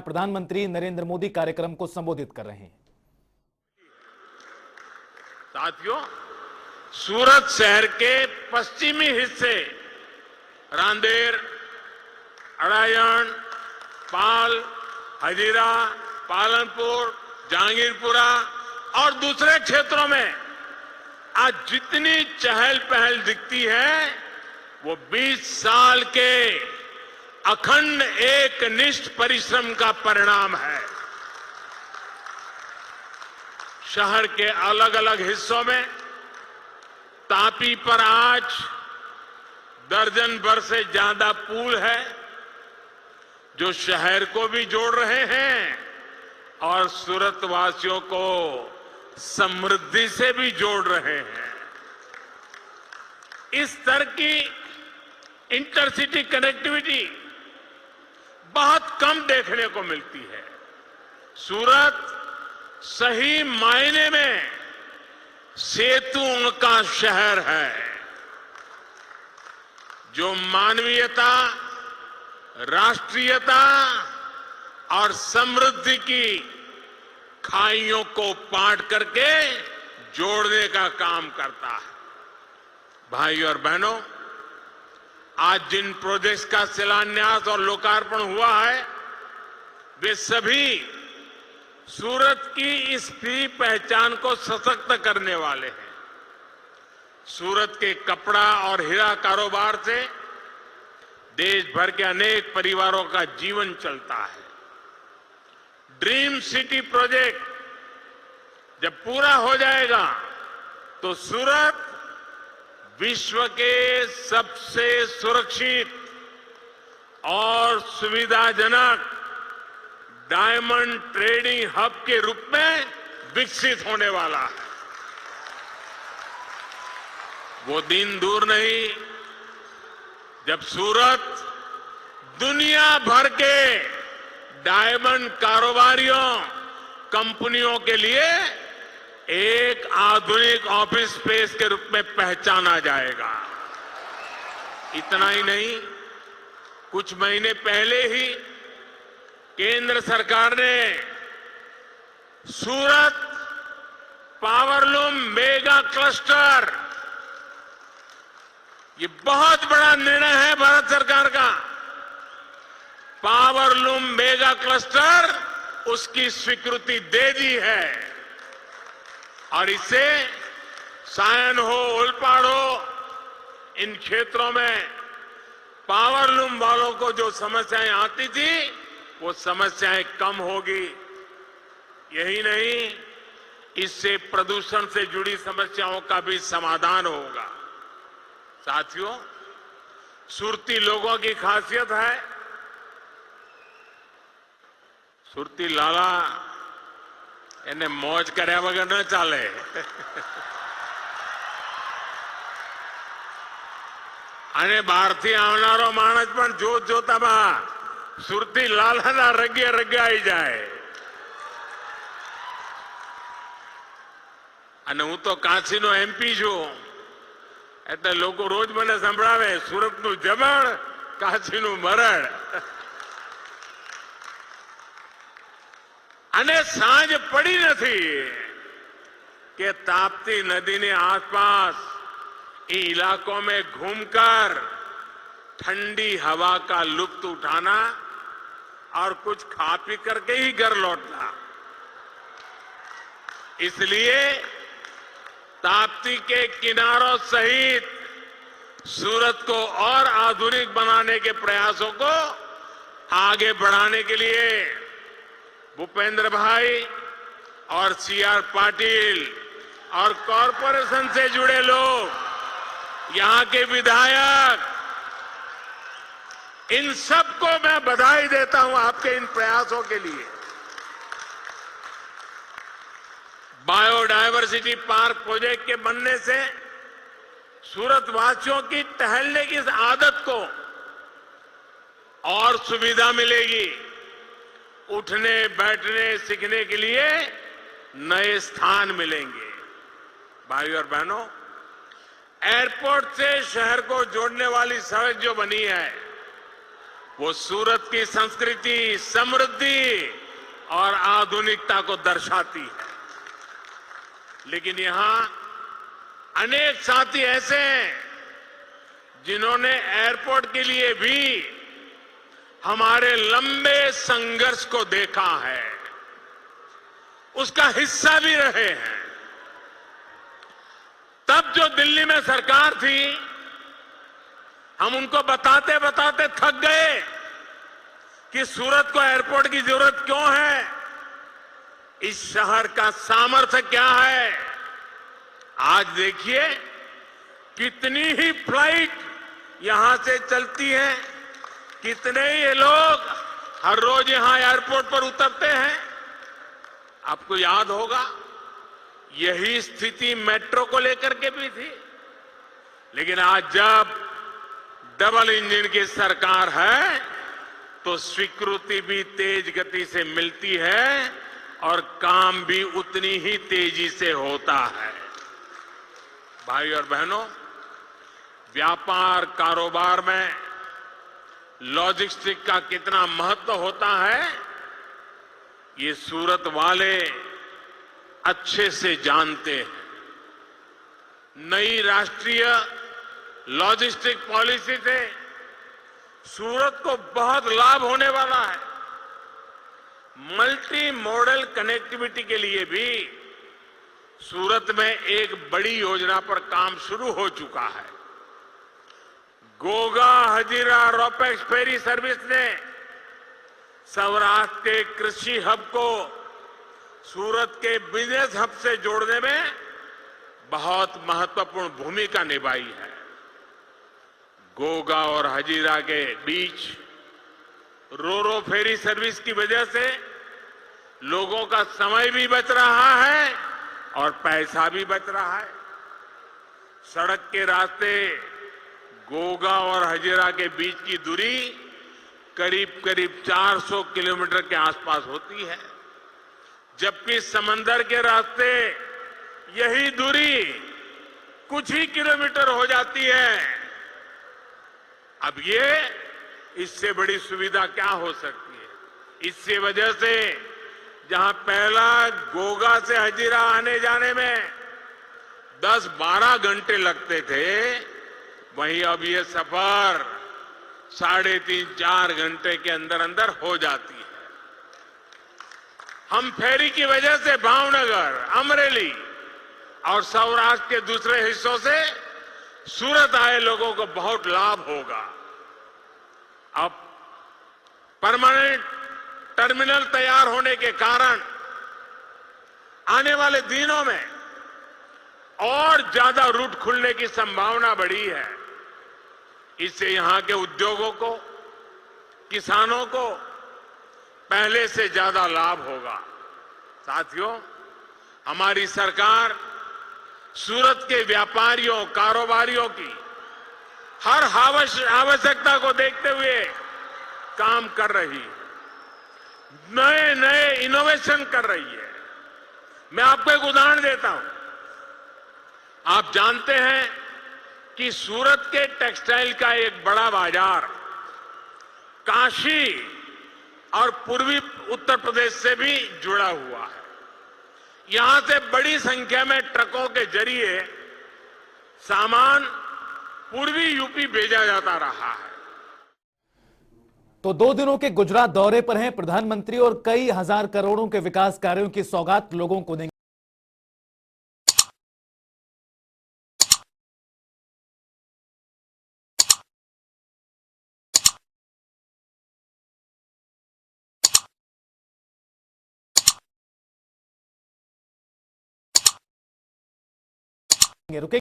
प्रधानमंत्री नरेंद्र मोदी कार्यक्रम को संबोधित कर रहे हैं। साथियों, सूरत शहर के पश्चिमी हिस्से रांदेर, अड़ायन, पाल, हजीरा, पालनपुर, जहांगीरपुरा और दूसरे क्षेत्रों में आज जितनी चहल पहल दिखती है वो 20 साल के अखंड एकनिष्ठ परिश्रम का परिणाम है। शहर के अलग अलग हिस्सों में तापी पर आज दर्जन भर से ज्यादा पुल है जो शहर को भी जोड़ रहे हैं और सूरत वासियों को समृद्धि से भी जोड़ रहे हैं। इस स्तर की इंटरसिटी कनेक्टिविटी बहुत कम देखने को मिलती है। सूरत सही मायने में सेतुओं का शहर है जो मानवीयता, राष्ट्रीयता और समृद्धि की खाइयों को पाट करके जोड़ने का काम करता है। भाई और बहनों, आज जिन प्रोजेक्ट्स का शिलान्यास और लोकार्पण हुआ है वे सभी सूरत की इस फ्री पहचान को सशक्त करने वाले हैं। सूरत के कपड़ा और हीरा कारोबार से देश भर के अनेक परिवारों का जीवन चलता है। ड्रीम सिटी प्रोजेक्ट जब पूरा हो जाएगा तो सूरत विश्व के सबसे सुरक्षित और सुविधाजनक डायमंड ट्रेडिंग हब के रूप में विकसित होने वाला है। वो दिन दूर नहीं जब सूरत दुनिया भर के डायमंड कारोबारियों, कंपनियों के लिए एक आधुनिक ऑफिस स्पेस के रूप में पहचाना जाएगा। इतना ही नहीं, कुछ महीने पहले ही केंद्र सरकार ने सूरत पावरलूम मेगा क्लस्टर, ये बहुत बड़ा निर्णय है भारत सरकार का, पावरलूम मेगा क्लस्टर उसकी स्वीकृति दे दी है और इससे सायन हो, ओलपाड़ हो, इन क्षेत्रों में पावरलूम वालों को जो समस्याएं आती थी वो समस्याएं कम होगी। यही नहीं, इससे प्रदूषण से जुड़ी समस्याओं का भी समाधान होगा। साथियों, सुरती लोगों की खासियत है, सुरती लाला એને મોજ કર્યા વગર ન ચાલે। અને બહારથી આવનારો માણસ પણ જોત જોતામાં સુરતી લાલાના રગે રગાઈ જાય। અને હું તો કાશીનો એમપી છું એટલે લોકો રોજ મને સંભળાવે સુરતનું જમણ, કાશીનું મરણ। અને સાંજ પડી નથી કે ताप्ती नदी ने आसपास इन इलाकों में घूमकर ठंडी हवा का लुत्फ उठाना और कुछ खा पी करके ही घर लौटना। इसलिए ताप्ती के किनारों सहित सूरत को और आधुनिक बनाने के प्रयासों को आगे बढ़ाने के लिए भूपेंद्र भाई और सीआर पाटिल और कॉरपोरेशन से जुड़े लोग, यहां के विधायक, इन सबको मैं बधाई देता हूं आपके इन प्रयासों के लिए। बायोडायवर्सिटी पार्क प्रोजेक्ट के बनने से सूरत वासियों की टहलने की इस आदत को और सुविधा मिलेगी। उठने, बैठने, सीखने के लिए नए स्थान मिलेंगे। भाई और बहनों, एयरपोर्ट से शहर को जोड़ने वाली सड़क जो बनी है वो सूरत की संस्कृति, समृद्धि और आधुनिकता को दर्शाती है। लेकिन यहां अनेक साथी ऐसे हैं जिन्होंने एयरपोर्ट के लिए भी हमारे लंबे संघर्ष को देखा है, उसका हिस्सा भी रहे हैं। तब जो दिल्ली में सरकार थी, हम उनको बताते बताते थक गए कि सूरत को एयरपोर्ट की जरूरत क्यों है, इस शहर का सामर्थ्य क्या है। आज देखिए कितनी ही फ्लाइट यहां से चलती हैं, कितने ही ये लोग हर रोज यहां एयरपोर्ट पर उतरते हैं। आपको याद होगा यही स्थिति मेट्रो को लेकर के भी थी। लेकिन आज जब डबल इंजन की सरकार है तो स्वीकृति भी तेज गति से मिलती है और काम भी उतनी ही तेजी से होता है। भाई और बहनों, व्यापार कारोबार में लॉजिस्टिक का कितना महत्व होता है, ये सूरत वाले अच्छे से जानते हैं। नई राष्ट्रीय लॉजिस्टिक पॉलिसी से सूरत को बहुत लाभ होने वाला है। मल्टी मॉडल कनेक्टिविटी के लिए भी सूरत में एक बड़ी योजना पर काम शुरू हो चुका है। Goga Hazira ropax ferry service ने सौराष्ट्र के कृषि हब को सूरत के बिजनेस हब से जोड़ने में बहुत महत्वपूर्ण भूमिका निभाई है। गोगा और हजीरा के बीच रोरो फेरी सर्विस की वजह से लोगों का समय भी बच रहा है और पैसा भी बच रहा है। सड़क के रास्ते गोगा और हजीरा के बीच की दूरी करीब करीब 400 किलोमीटर के आसपास होती है, जबकि समंदर के रास्ते यही दूरी कुछ ही किलोमीटर हो जाती है। अब ये इससे बड़ी सुविधा क्या हो सकती है। इससे वजह से जहां पहला गोगा से हजीरा आने जाने में 10-12 घंटे लगते थे, वहीं अब ये सफर 3.5-4 घंटे के अंदर अंदर हो जाती है। हम फेरी की वजह से भावनगर, अमरेली और सौराष्ट्र के दूसरे हिस्सों से सूरत आए लोगों को बहुत लाभ होगा। अब परमानेंट टर्मिनल तैयार होने के कारण आने वाले दिनों में और ज्यादा रूट खुलने की संभावना बढ़ी है। इससे यहां के उद्योगों को, किसानों को पहले से ज्यादा लाभ होगा। साथियों, हमारी सरकार सूरत के व्यापारियों, कारोबारियों की हर आवश्यकता को देखते हुए काम कर रही है, नए नए इनोवेशन कर रही है। मैं आपको एक उदाहरण देता हूं। आप जानते हैं कि सूरत के टेक्सटाइल का एक बड़ा बाजार काशी और पूर्वी उत्तर प्रदेश से भी जुड़ा हुआ है। यहां से बड़ी संख्या में ट्रकों के जरिए सामान पूर्वी यूपी भेजा जाता रहा है। तो 2 दिनों के गुजरात दौरे पर हैं प्रधानमंत्री और कई हजार करोड़ों के विकास कार्यों की सौगात लोगों को देंगे। रुके